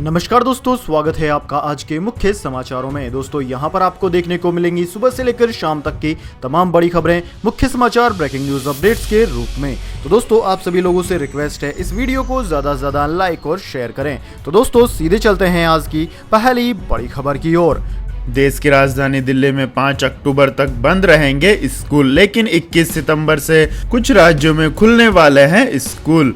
नमस्कार दोस्तों, स्वागत है आपका आज के मुख्य समाचारों में। दोस्तों यहां पर आपको देखने को मिलेंगी सुबह से लेकर शाम तक की तमाम बड़ी खबरें, मुख्य समाचार, ब्रेकिंग न्यूज अपडेट्स के रूप में। तो दोस्तों आप सभी लोगों से रिक्वेस्ट है, इस वीडियो को ज्यादा से ज्यादा लाइक और शेयर करें। तो दोस्तों सीधे चलते हैं आज की पहली बड़ी खबर की ओर। देश की राजधानी दिल्ली में 5 अक्टूबर तक बंद रहेंगे स्कूल, लेकिन 21 सितंबर से कुछ राज्यों में खुलने वाले हैं स्कूल।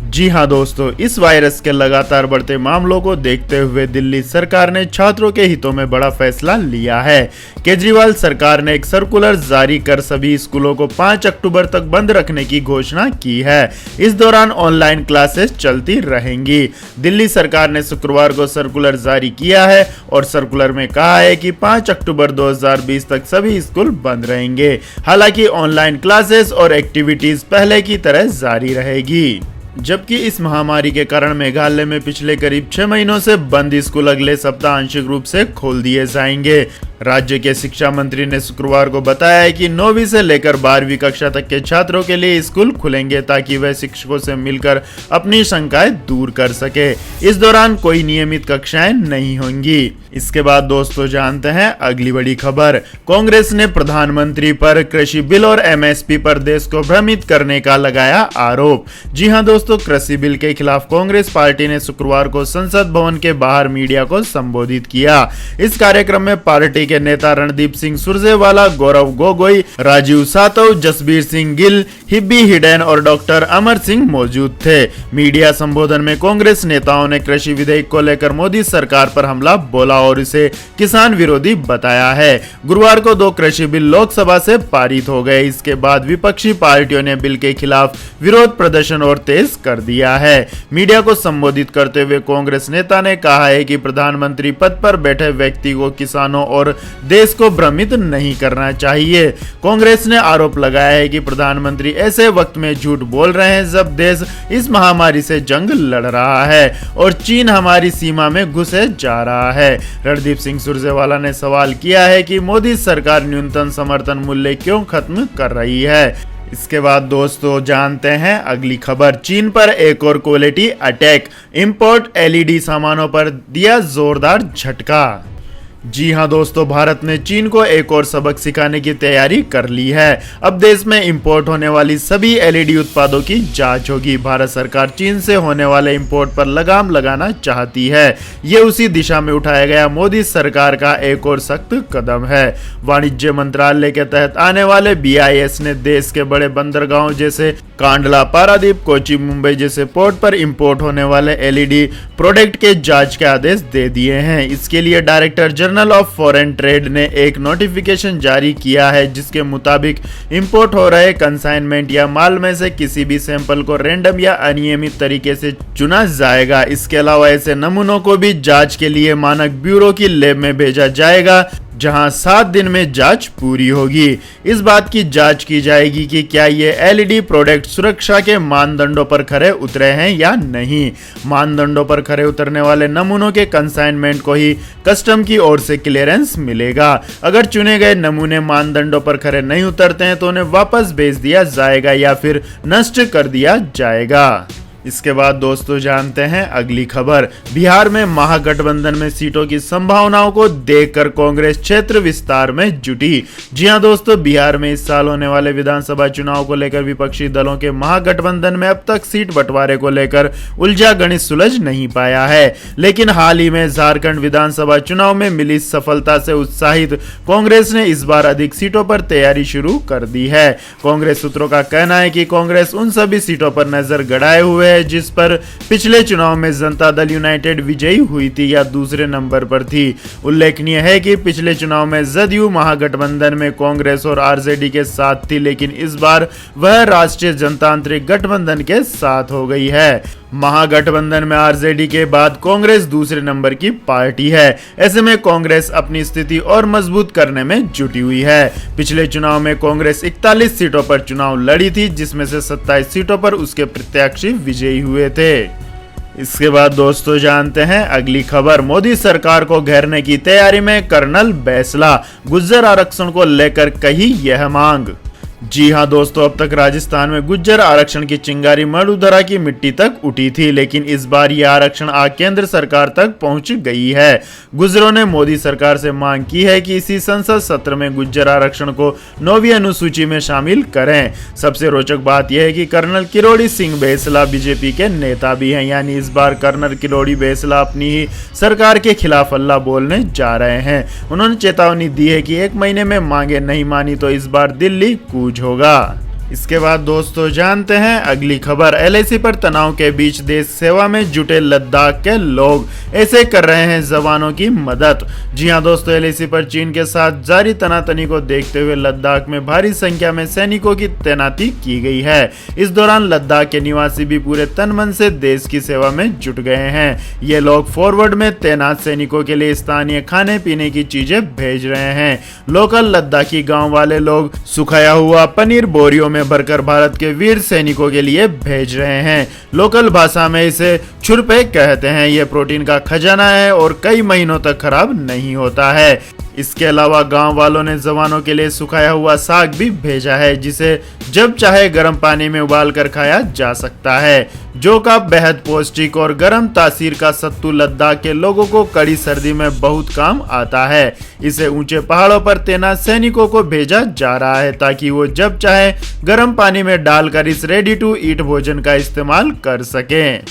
जी हां दोस्तों, इस वायरस के लगातार बढ़ते मामलों को देखते हुए दिल्ली सरकार ने छात्रों के हितों में बड़ा फैसला लिया है। केजरीवाल सरकार ने एक सर्कुलर जारी कर सभी स्कूलों को 5 अक्टूबर तक बंद रखने की घोषणा की है। इस दौरान ऑनलाइन क्लासेस चलती रहेंगी। दिल्ली सरकार ने शुक्रवार को सर्कुलर जारी किया है और सर्कुलर में कहा है कि 5 अक्टूबर 2020 तक सभी स्कूल बंद रहेंगे। हालांकि ऑनलाइन क्लासेस और एक्टिविटीज पहले की तरह जारी रहेगी। जबकि इस महामारी के कारण मेघालय में पिछले करीब 6 महीनों से बंद स्कूल अगले सप्ताह आंशिक रूप से खोल दिए जाएंगे। राज्य के शिक्षा मंत्री ने शुक्रवार को बताया है कि 9वीं से लेकर 12वीं कक्षा तक के छात्रों के लिए स्कूल खुलेंगे ताकि वे शिक्षकों से मिलकर अपनी शंकाएं दूर कर सके। इस दौरान कोई नियमित कक्षाएं नहीं होंगी। इसके बाद दोस्तों जानते हैं अगली बड़ी खबर। कांग्रेस ने प्रधानमंत्री पर कृषि बिल और एमएसपी पर देश को भ्रमित करने का लगाया आरोप। जी हां दोस्तों, कृषि बिल के खिलाफ कांग्रेस पार्टी ने शुक्रवार को संसद भवन के बाहर मीडिया को संबोधित किया। इस कार्यक्रम में पार्टी के नेता रणदीप सिंह सुरजेवाला, गौरव गोगोई, राजीव सातव, जसबीर सिंह गिल, हिब्बी हिडेन और डॉक्टर अमर सिंह मौजूद थे। मीडिया संबोधन में कांग्रेस नेताओं ने कृषि विधेयक को लेकर मोदी सरकार पर हमला बोला और इसे किसान विरोधी बताया है। गुरुवार को 2 कृषि बिल लोकसभा से पारित हो गए। इसके बाद विपक्षी पार्टियों ने बिल के खिलाफ विरोध प्रदर्शन और तेज कर दिया है। मीडिया को संबोधित करते हुए कांग्रेस नेता ने कहा है कि प्रधानमंत्री पद पर बैठे व्यक्ति को किसानों और देश को भ्रमित नहीं करना चाहिए। कांग्रेस ने आरोप लगाया है कि प्रधानमंत्री ऐसे वक्त में झूठ बोल रहे हैं जब देश इस महामारी से जंग लड़ रहा है और चीन हमारी सीमा में घुसे जा रहा है। रणदीप सिंह सुरजेवाला ने सवाल किया है कि मोदी सरकार न्यूनतम समर्थन मूल्य क्यों खत्म कर रही है। इसके बाद दोस्तों जानते हैं अगली खबर। चीन पर एक और क्वालिटी अटैक, इंपोर्ट एलईडी सामानों पर दिया जोरदार झटका। जी हां दोस्तों, भारत ने चीन को एक और सबक सिखाने की तैयारी कर ली है। अब देश में इंपोर्ट होने वाली सभी एलईडी उत्पादों की जांच होगी। भारत सरकार चीन से होने वाले इंपोर्ट पर लगाम लगाना चाहती है। ये उसी दिशा में उठाया गया मोदी सरकार का एक और सख्त कदम है। वाणिज्य मंत्रालय के तहत आने वाले बीआईएस ने देश के बड़े बंदरगाहों जैसे कांडला, पारादीप, कोची, मुंबई जैसे पोर्ट पर इंपोर्ट होने वाले एलईडी प्रोडक्ट के जांच के आदेश दे दिए हैं। इसके लिए director general of foreign trade ने एक नोटिफिकेशन जारी किया है जिसके मुताबिक इंपोर्ट हो रहे कंसाइनमेंट या माल में से किसी भी सैंपल को रैंडम या अनियमित तरीके से चुना जाएगा। इसके अलावा ऐसे नमूनों को भी जांच के लिए मानक ब्यूरो की लैब में भेजा जाएगा जहां 7 दिन में जांच पूरी होगी। इस बात की जांच की जाएगी कि क्या ये एलईडी प्रोडक्ट सुरक्षा के मानदंडों पर खरे उतरे हैं या नहीं। मानदंडों पर खरे उतरने वाले नमूनों के कंसाइनमेंट को ही कस्टम की ओर से क्लियरेंस मिलेगा। अगर चुने गए नमूने मानदंडों पर खरे नहीं उतरते हैं तो उन्हें वापस भेज दिया जाएगा या फिर नष्ट कर दिया जाएगा। इसके बाद दोस्तों जानते हैं अगली खबर। बिहार में महागठबंधन में सीटों की संभावनाओं को देखकर कांग्रेस क्षेत्र विस्तार में जुटी। जी हां दोस्तों, बिहार में इस साल होने वाले विधानसभा चुनाव को लेकर विपक्षी दलों के महागठबंधन में अब तक सीट बंटवारे को लेकर उलझा गणित सुलझ नहीं पाया है। लेकिन हाल ही में झारखंड विधानसभा चुनाव में मिली सफलता से उत्साहित कांग्रेस ने इस बार अधिक सीटों पर तैयारी शुरू कर दी है। कांग्रेस सूत्रों का कहना है कि कांग्रेस उन सभी सीटों पर नजर गड़ाए हुए जिस पर पिछले चुनाव में जनता दल यूनाइटेड विजयी हुई थी या दूसरे नंबर पर थी। उल्लेखनीय है कि पिछले चुनाव में जदयू महागठबंधन में कांग्रेस और आरजेडी के साथ थी, लेकिन इस बार वह राष्ट्रीय जनतांत्रिक गठबंधन के साथ हो गई है। महागठबंधन में आरजेडी के बाद कांग्रेस दूसरे नंबर की पार्टी है। ऐसे में कांग्रेस अपनी स्थिति और मजबूत करने में जुटी हुई है। पिछले चुनाव में कांग्रेस 41 सीटों पर चुनाव लड़ी थी, जिसमें से 27 सीटों पर उसके प्रत्याशी विजयी हुए थे। इसके बाद दोस्तों जानते हैं अगली खबर। मोदी सरकार को घेरने की तैयारी में कर्नल बैसला, गुर्जर आरक्षण को लेकर कही यह मांग। जी हाँ दोस्तों, अब तक राजस्थान में गुज्जर आरक्षण की चिंगारी मरुधरा की मिट्टी तक उठी थी, लेकिन इस बार यह आरक्षण केंद्र सरकार तक पहुंच गई है। गुज्जरों ने मोदी सरकार से मांग की है कि इसी संसद सत्र में गुज्जर आरक्षण को 9वीं अनुसूची में शामिल करें। सबसे रोचक बात यह है कि कर्नल किरोड़ी सिंह बेसला बीजेपी के नेता भी हैं, यानी इस बार कर्नल किरोड़ी बेसला अपनी ही सरकार के खिलाफ हल्ला बोलने जा रहे हैं। उन्होंने चेतावनी दी है कि 1 महीने में मांगे नहीं मानी तो इस बार दिल्ली कूच होगा। इसके बाद दोस्तों जानते हैं अगली खबर। एलआईसी पर तनाव के बीच देश सेवा में जुटे लद्दाख के लोग ऐसे कर रहे हैं जवानों की मदद। जी हां दोस्तों, एलआईसी पर चीन के साथ जारी तनातनी को देखते हुए लद्दाख में भारी संख्या में सैनिकों की तैनाती की गई है। इस दौरान लद्दाख के निवासी भी पूरे तन मन से देश की सेवा में जुट गए हैं। ये लोग फॉरवर्ड में तैनात सैनिकों के लिए स्थानीय खाने पीने की चीजें भेज रहे हैं। लोकल लद्दाखी गाँव वाले लोग सुखाया हुआ पनीर बोरियों में भरकर भारत के वीर सैनिकों के लिए भेज रहे हैं। लोकल भाषा में इसे छुरपे कहते हैं। यह प्रोटीन का खजाना है और कई महीनों तक खराब नहीं होता है। इसके अलावा गांव वालों ने जवानों के लिए सुखाया हुआ साग भी भेजा है, जिसे जब चाहे गर्म पानी में उबाल कर खाया जा सकता है, जो का बेहद पौष्टिक और गर्म तासीर का सत्तू लद्दाख के लोगों को कड़ी सर्दी में बहुत काम आता है। इसे ऊंचे पहाड़ों पर तैनात सैनिकों को भेजा जा रहा है ताकि वो जब चाहे गर्म पानी में डालकर इस रेडी टू ईट भोजन का इस्तेमाल कर सकें।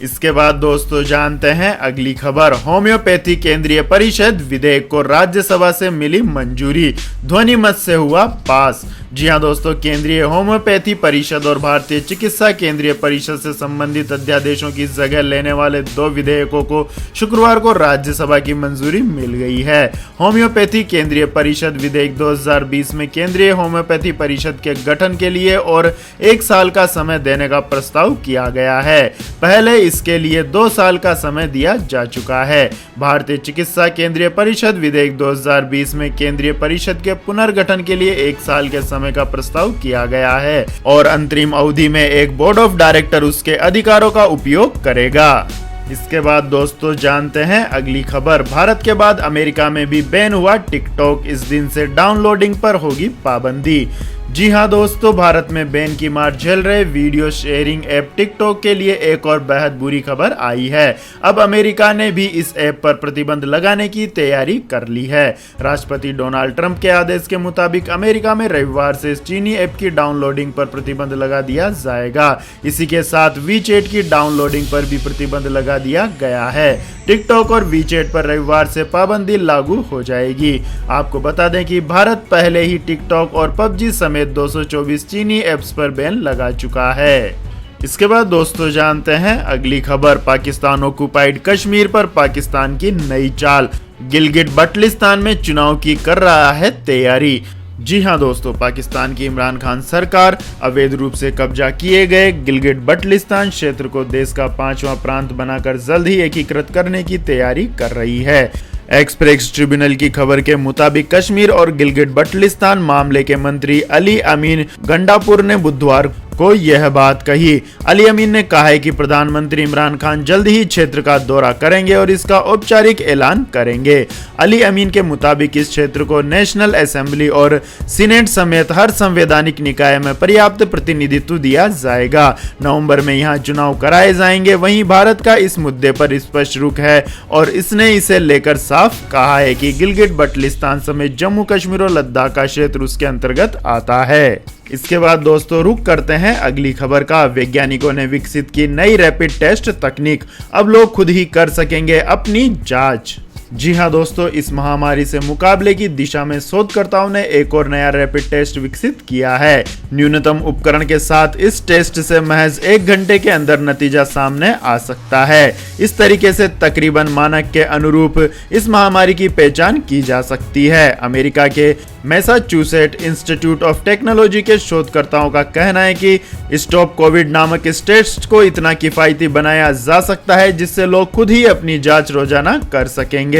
इसके बाद दोस्तों जानते हैं अगली खबर। होम्योपैथी केंद्रीय परिषद विधेयक को राज्यसभा से मिली मंजूरी, ध्वनि मत से हुआ पास। जी हां दोस्तों, केंद्रीय होम्योपैथी परिषद और भारतीय चिकित्सा केंद्रीय परिषद से संबंधित अध्यादेशों की जगह लेने वाले 2 विधेयकों को शुक्रवार को राज्यसभा की मंजूरी मिल गई है। होम्योपैथी केंद्रीय परिषद विधेयक 2020 में केंद्रीय होम्योपैथी परिषद के गठन के लिए और 1 साल का समय देने का प्रस्ताव किया गया है। पहले इसके लिए 2 साल का समय दिया जा चुका है। भारतीय चिकित्सा केंद्रीय परिषद विधेयक 2020 में केंद्रीय परिषद के पुनर्गठन के लिए 1 साल के समय का प्रस्ताव किया गया है और अंतरिम अवधि में एक बोर्ड ऑफ डायरेक्टर उसके अधिकारों का उपयोग करेगा। इसके बाद दोस्तों जानते हैं अगली खबर। भारत के बाद अमेरिका में भी बैन हुआ टिकटॉक, इस दिन से डाउनलोडिंग पर होगी पाबंदी। जी हां दोस्तों, भारत में बैन की मार झेल रहे वीडियो शेयरिंग ऐप टिकटॉक के लिए एक और बेहद बुरी खबर आई है। अब अमेरिका ने भी इस ऐप पर प्रतिबंध लगाने की तैयारी कर ली है। राष्ट्रपति डोनाल्ड ट्रंप के आदेश के मुताबिक अमेरिका में रविवार से इस चीनी ऐप की डाउनलोडिंग पर प्रतिबंध लगा दिया जाएगा। इसी के साथ वीचैट की डाउनलोडिंग पर भी प्रतिबंध लगा दिया गया है। टिकटॉक और वीचैट पर रविवार से पाबंदी लागू हो जाएगी। आपको बता दें कि भारत पहले ही टिकटॉक और पबजी समेत 224 चीनी ऐप्स पर बैन लगा चुका है। इसके बाद दोस्तों जानते हैं अगली खबर। पाकिस्तान ऑक्युपाइड कश्मीर पर पाकिस्तान की नई चाल, गिलगिट बल्टिस्तान में चुनाव की कर रहा है तैयारी। जी हां दोस्तों, पाकिस्तान की इमरान खान सरकार अवैध रूप से कब्जा किए गए गिलगिट बल्टिस्तान क्षेत्र को देश का 5वां प्रांत बनाकर जल्द ही एकीकृत करने की तैयारी कर रही है। एक्सप्रेस ट्रिब्यूनल की खबर के मुताबिक कश्मीर और गिलगिट बल्टिस्तान मामले के मंत्री अली अमीन गंडापुर ने बुधवार को यह बात कही। अली अमीन ने कहा है कि प्रधानमंत्री इमरान खान जल्द ही क्षेत्र का दौरा करेंगे और इसका औपचारिक ऐलान करेंगे। अली अमीन के मुताबिक इस क्षेत्र को नेशनल असेंबली और सीनेट समेत हर संवैधानिक निकाय में पर्याप्त प्रतिनिधित्व दिया जाएगा। नवंबर में यहाँ चुनाव कराए जाएंगे। वहीं भारत का इस मुद्दे पर स्पष्ट रुख है और इसने इसे लेकर साफ कहा है कि गिलगिट बल्टिस्तान समेत जम्मू कश्मीर और लद्दाख का क्षेत्र उसके अंतर्गत आता है। इसके बाद दोस्तों रुक करते हैं अगली खबर का। वैज्ञानिकों ने विकसित की नई रैपिड टेस्ट तकनीक, अब लोग खुद ही कर सकेंगे अपनी जांच। जी हां दोस्तों, इस महामारी से मुकाबले की दिशा में शोधकर्ताओं ने एक और नया रैपिड टेस्ट विकसित किया है। न्यूनतम उपकरण के साथ इस टेस्ट से महज 1 घंटे के अंदर नतीजा सामने आ सकता है। इस तरीके से तकरीबन मानक के अनुरूप इस महामारी की पहचान की जा सकती है। अमेरिका के मैसाचुसेट्स इंस्टीट्यूट ऑफ टेक्नोलॉजी के शोधकर्ताओं का कहना है कि स्टॉप कोविड नामक इस टेस्ट को इतना किफायती बनाया जा सकता है जिससे लोग खुद ही अपनी जांच रोजाना कर सकेंगे।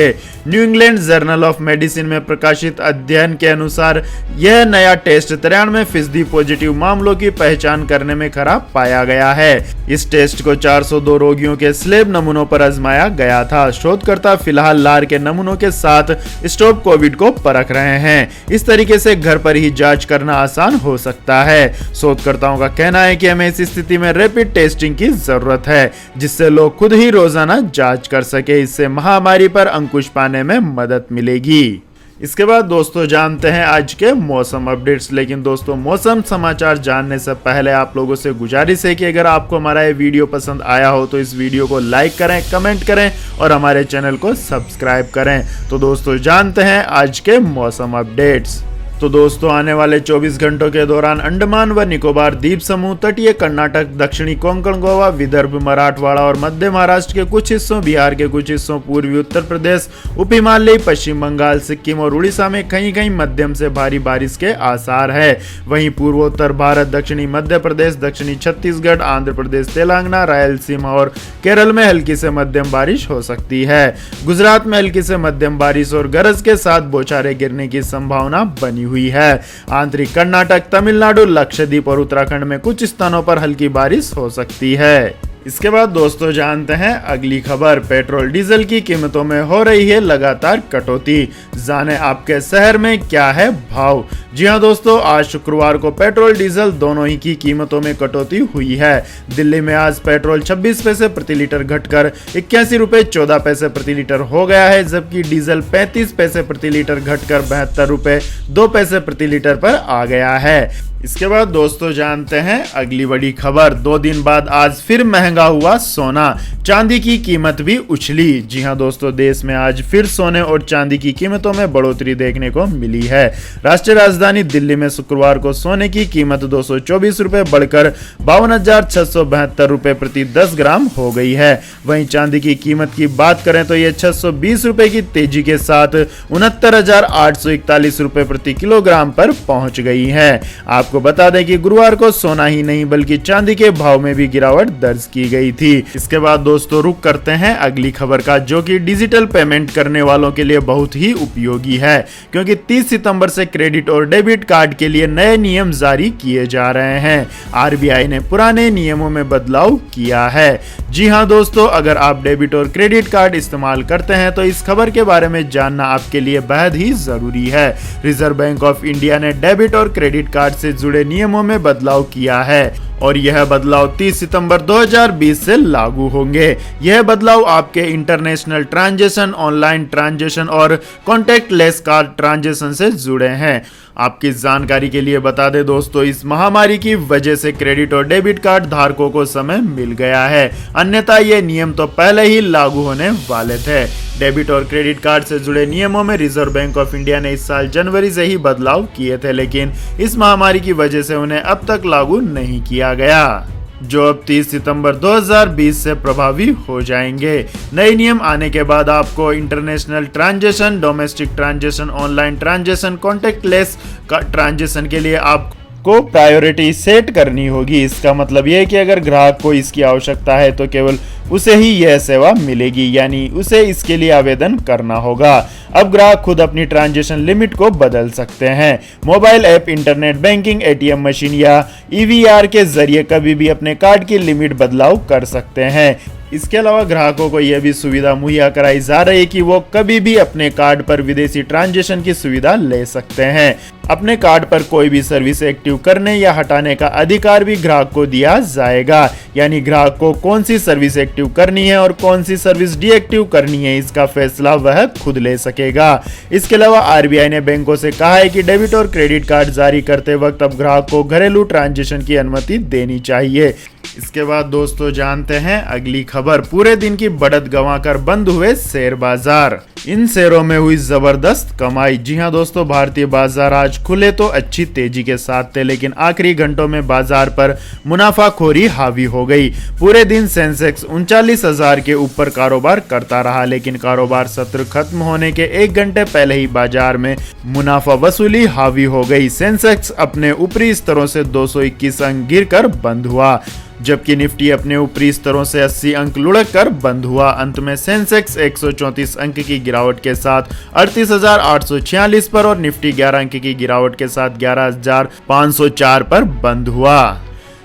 New England journal of medicine में प्रकाशित अध्ययन के अनुसार यह नया टेस्ट 93% पॉजिटिव मामलों की पहचान करने में खराब पाया गया है। इस टेस्ट को 402 रोगियों के स्लेब नमूनों पर आजमाया गया था। शोधकर्ता फिलहाल लार के नमूनों के साथ स्टॉप कोविड को परख रहे हैं। इस तरीके से घर पर ही जांच करना आसान हो सकता है। शोधकर्ताओं का कहना है कि हमें इस स्थिति में रैपिड टेस्टिंग की जरूरत है, जिससे लोग खुद ही रोजाना जांच कर सके। इससे महामारी पर अंकुश पाने में मदद मिलेगी। इसके बाद दोस्तों जानते हैं आज के मौसम अपडेट्स। लेकिन दोस्तों मौसम समाचार जानने से पहले आप लोगों से गुजारिश है कि अगर आपको हमारा ये वीडियो पसंद आया हो तो इस वीडियो को लाइक करें, कमेंट करें और हमारे चैनल को सब्सक्राइब करें। तो दोस्तों जानते हैं आज के मौसम अपडेट्स। तो दोस्तों आने वाले 24 घंटों के दौरान अंडमान व निकोबार द्वीप समूह, तटीय कर्नाटक, दक्षिणी कोंकण, गोवा, विदर्भ, मराठवाड़ा और मध्य महाराष्ट्र के कुछ हिस्सों, बिहार के कुछ हिस्सों, पूर्वी उत्तर प्रदेश, उप हिमालयी, पश्चिम बंगाल, सिक्किम और उड़ीसा में कहीं कहीं मध्यम से भारी बारिश के आसार है। वहीं पूर्वोत्तर भारत, दक्षिणी मध्य प्रदेश, दक्षिणी छत्तीसगढ़, आंध्र प्रदेश, तेलंगाना, रायलसीमा और केरल में हल्की से मध्यम बारिश हो सकती है। गुजरात में हल्की से मध्यम बारिश और गरज के साथ बौछारें गिरने की संभावना बनी हुई है। आंतरिक कर्नाटक, तमिलनाडु, लक्षद्वीप और उत्तराखंड में कुछ स्थानों पर हल्की बारिश हो सकती है। इसके बाद दोस्तों जानते हैं अगली खबर। पेट्रोल डीजल की कीमतों में हो रही है लगातार कटौती, जाने आपके शहर में क्या है भाव। जी हां दोस्तों, आज शुक्रवार को पेट्रोल डीजल दोनों ही की कीमतों में कटौती हुई है। दिल्ली में आज पेट्रोल 26 पैसे प्रति लीटर घटकर 81 रुपए 14 पैसे प्रति लीटर हो गया है, जबकि डीजल 35 पैसे प्रति लीटर घटकर 72 रुपए 2 पैसे प्रति लीटर पर आ गया है। इसके बाद दोस्तों जानते हैं अगली बड़ी खबर। 2 दिन बाद आज फिर महंगा हुआ सोना, चांदी की कीमत भी उछली। जी हां दोस्तों, देश में आज फिर सोने और चांदी की कीमतों में बढ़ोतरी देखने को मिली है। राष्ट्रीय राजधानी दिल्ली में शुक्रवार को सोने की कीमत 224 रुपए बढ़कर 52,672 रुपए प्रति 10 ग्राम हो गई है। वहीं चांदी की कीमत की बात करें तो यह 620 रुपए की तेजी के साथ 69,841 रुपए प्रति किलोग्राम पर पहुंच गई है। आपको बता दें कि गुरुवार को सोना ही नहीं बल्कि चांदी के भाव में भी गिरावट दर्ज की गई थी। इसके बाद दोस्तों रुक करते हैं अगली खबर का, जो कि डिजिटल पेमेंट करने वालों के लिए बहुत ही उपयोगी है, क्योंकि 30 सितंबर से क्रेडिट और डेबिट कार्ड के लिए नए नियम जारी किए जा रहे हैं। आरबीआई ने पुराने नियमों में बदलाव किया है। जी हां दोस्तों, अगर आप डेबिट और क्रेडिट कार्ड इस्तेमाल करते हैं तो इस खबर के बारे में जानना आपके लिए बेहद ही जरूरी है। रिजर्व बैंक ऑफ इंडिया ने डेबिट और क्रेडिट कार्ड से जुड़े नियमों में बदलाव किया है और यह बदलाव 30 सितंबर 2020 से लागू होंगे। यह बदलाव आपके इंटरनेशनल ट्रांजैक्शन, ऑनलाइन ट्रांजैक्शन और कॉन्टैक्टलेस कार्ड ट्रांजैक्शन से जुड़े हैं। आपकी जानकारी के लिए बता दें दोस्तों, इस महामारी की वजह से क्रेडिट और डेबिट कार्ड धारकों को समय मिल गया है, अन्यथा ये नियम तो पहले ही लागू होने वाले थे। डेबिट और क्रेडिट कार्ड से जुड़े नियमों में रिजर्व बैंक ऑफ इंडिया ने इस साल जनवरी से ही बदलाव किए थे, लेकिन इस महामारी की वजह से उन्हें अब तक लागू नहीं किया गया, जो अब 30 सितंबर 2020 से प्रभावी हो जाएंगे। नए नियम आने के बाद आपको international transaction, domestic transaction, online transaction, contactless transaction के लिए आपको प्रायोरिटी सेट करनी होगी। इसका मतलब यह है कि अगर ग्राहक को इसकी आवश्यकता है तो केवल उसे ही यह सेवा मिलेगी, यानी उसे इसके लिए आवेदन करना होगा। अब ग्राहक खुद अपनी ट्रांजैक्शन लिमिट को बदल सकते हैं। Mobile app, internet banking, ATM machine या ईवीआर के जरिए कभी भी अपने कार्ड की लिमिट बदलाव कर सकते हैं। इसके अलावा ग्राहकों को यह भी सुविधा मुहैया कराई जा रही है कि वो कभी भी अपने कार्ड पर विदेशी ट्रांजैक्शन की सुविधा ले सकते हैं। अपने कार्ड पर कोई भी सर्विस एक्टिव करने या हटाने का अधिकार भी ग्राहक को दिया जाएगा, यानी ग्राहक को कौन सी सर्विस एक्टिव करनी है और कौन सी सर्विस डीएक्टिव करनी है, इसका फैसला वह खुद ले सकेगा। इसके अलावा आरबीआई ने बैंकों से कहा है कि डेबिट और क्रेडिट कार्ड जारी करते वक्त अब ग्राहक को घरेलू ट्रांजैक्शन की अनुमति देनी चाहिए। इसके बाद दोस्तों जानते हैं अगली खबर। पूरे दिन की बढ़त गंवाकर बंद हुए शेयर बाजार, इन शेयरों में हुई जबरदस्त कमाई। जी हां दोस्तों, भारतीय बाजार आज खुले तो अच्छी तेजी के साथ थे, लेकिन आखिरी घंटों में बाजार पर मुनाफाखोरी हावी हो गई। पूरे दिन सेंसेक्स 39,000 के ऊपर कारोबार करता रहा, लेकिन कारोबार सत्र खत्म होने के 1 घंटे पहले ही बाजार में मुनाफा वसूली हावी हो गई। सेंसेक्स अपने ऊपरी स्तरों से 221 अंक गिरकर बंद हुआ, जबकि निफ्टी अपने ऊपरी स्तरों से 80 अंक लुढ़क कर बंद हुआ। अंत में सेंसेक्स 134 अंक की गिरावट के साथ 38,846 पर और निफ्टी 11 अंक की गिरावट के साथ 11,504 पर बंद हुआ।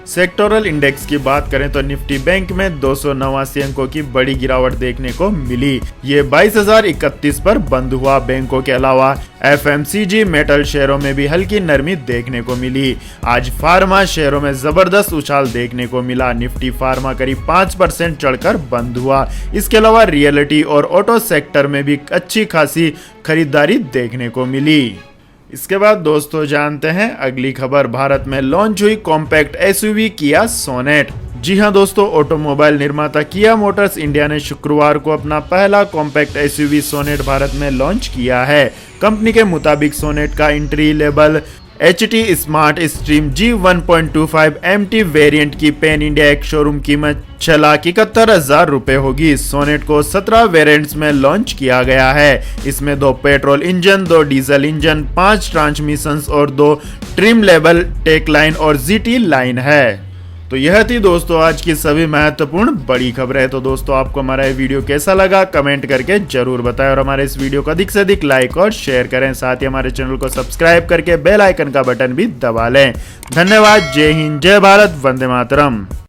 सेक्टोरल इंडेक्स की बात करें तो निफ्टी बैंक में 289 अंकों की बड़ी गिरावट देखने को मिली। ये 22,031 पर बंद हुआ। बैंकों के अलावा एफएमसीजी मेटल शेयरों में भी हल्की नरमी देखने को मिली। आज फार्मा शेयरों में जबरदस्त उछाल देखने को मिला। निफ्टी फार्मा करीब 5% चढ़कर बंद हुआ। इसके अलावा रियलिटी और ऑटो सेक्टर में भी अच्छी खासी खरीदारी देखने को मिली। इसके बाद दोस्तों जानते हैं अगली खबर। भारत में लॉन्च हुई कॉम्पैक्ट एसयूवी किया सोनेट। जी हां दोस्तों, ऑटोमोबाइल निर्माता किया मोटर्स इंडिया ने शुक्रवार को अपना पहला कॉम्पैक्ट एसयूवी सोनेट भारत में लॉन्च किया है। कंपनी के मुताबिक सोनेट का entry level HT smart stream G 1.25 MT variant की पैन इंडिया एक शोरूम कीमत 6,71,000 रुपए होगी। सोनेट को 17 वेरिएंट्स में लॉन्च किया गया है। इसमें 2 petrol engine, 2 diesel engine, 5 transmissions और 2 ट्रिम लेवल टेक लाइन और GT लाइन है। तो यह थी दोस्तों आज की सभी महत्वपूर्ण बड़ी खबरें। तो दोस्तों आपको हमारा ये वीडियो कैसा लगा कमेंट करके जरूर बताएं और हमारे इस वीडियो को अधिक से अधिक लाइक और शेयर करें। साथ ही हमारे चैनल को सब्सक्राइब करके बेल आइकन का बटन भी दबा लें। धन्यवाद। जय हिंद, जय भारत, वंदे मातरम।